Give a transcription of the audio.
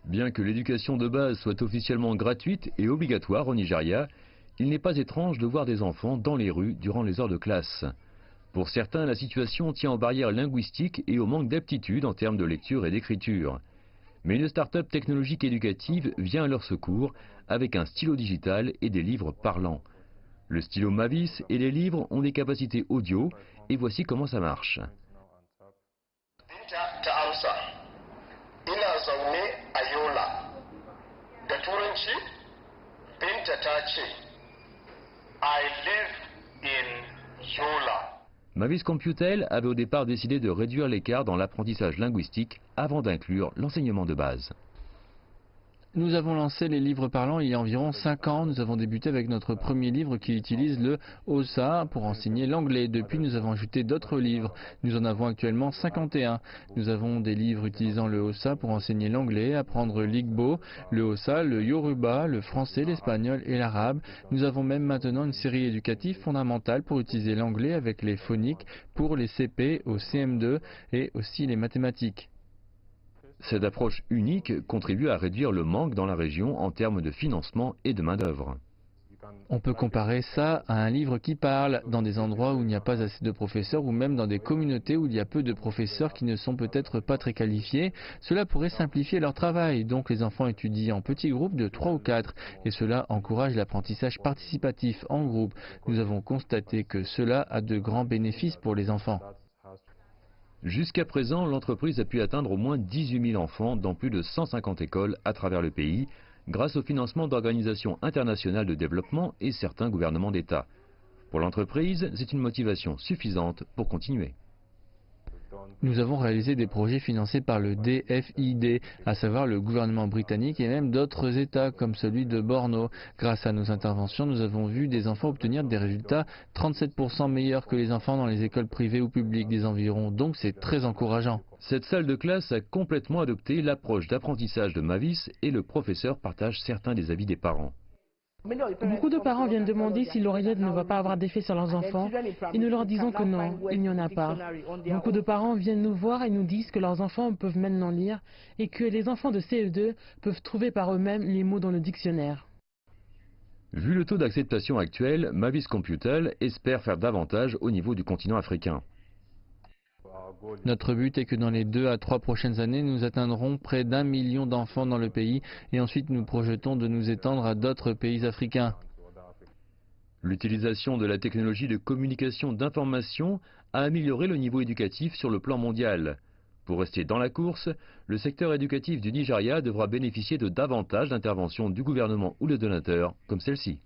Bien que l'éducation de base soit officiellement gratuite et obligatoire au Nigeria, il n'est pas étrange de voir des enfants dans les rues durant les heures de classe. Pour certains, la situation tient aux barrières linguistiques et au manque d'aptitude en termes de lecture et d'écriture. Mais une start-up technologique éducative vient à leur secours avec un stylo digital et des livres parlants. Le stylo Mavis et les livres ont des capacités audio et voici comment ça marche. Mavis Computel avait au départ décidé de réduire l'écart dans l'apprentissage linguistique avant d'inclure l'enseignement de base. Nous avons lancé les livres parlants il y a environ 5 ans. Nous avons débuté avec notre premier livre qui utilise le OSA pour enseigner l'anglais. Depuis, nous avons ajouté d'autres livres. Nous en avons actuellement 51. Nous avons des livres utilisant le OSA pour enseigner l'anglais, apprendre l'Igbo, le Hausa, le Yoruba, le français, l'espagnol et l'arabe. Nous avons même maintenant une série éducative fondamentale pour utiliser l'anglais avec les phoniques pour les CP au CM2 et aussi les mathématiques. Cette approche unique contribue à réduire le manque dans la région en termes de financement et de main-d'œuvre. On peut comparer ça à un livre qui parle, dans des endroits où il n'y a pas assez de professeurs ou même dans des communautés où il y a peu de professeurs qui ne sont peut-être pas très qualifiés. Cela pourrait simplifier leur travail, donc les enfants étudient en petits groupes de 3 ou 4 et cela encourage l'apprentissage participatif en groupe. Nous avons constaté que cela a de grands bénéfices pour les enfants. Jusqu'à présent, l'entreprise a pu atteindre au moins 18 000 enfants dans plus de 150 écoles à travers le pays, grâce au financement d'organisations internationales de développement et certains gouvernements d'État. Pour l'entreprise, c'est une motivation suffisante pour continuer. Nous avons réalisé des projets financés par le DFID, à savoir le gouvernement britannique et même d'autres États comme celui de Borno. Grâce à nos interventions, nous avons vu des enfants obtenir des résultats 37% meilleurs que les enfants dans les écoles privées ou publiques des environs, donc c'est très encourageant. Cette salle de classe a complètement adopté l'approche d'apprentissage de Mavis et le professeur partage certains des avis des parents. Beaucoup de parents viennent demander si l'oreillette ne va pas avoir d'effet sur leurs enfants et nous leur disons que non, il n'y en a pas. Beaucoup de parents viennent nous voir et nous disent que leurs enfants peuvent maintenant lire et que les enfants de CE2 peuvent trouver par eux-mêmes les mots dans le dictionnaire. Vu le taux d'acceptation actuel, Mavis Computel espère faire davantage au niveau du continent africain. Notre but est que dans les 2 à 3 prochaines années, nous atteindrons près d'1 million d'enfants dans le pays et ensuite nous projetons de nous étendre à d'autres pays africains. L'utilisation de la technologie de communication d'information a amélioré le niveau éducatif sur le plan mondial. Pour rester dans la course, le secteur éducatif du Nigeria devra bénéficier de davantage d'interventions du gouvernement ou de donateurs comme celle-ci.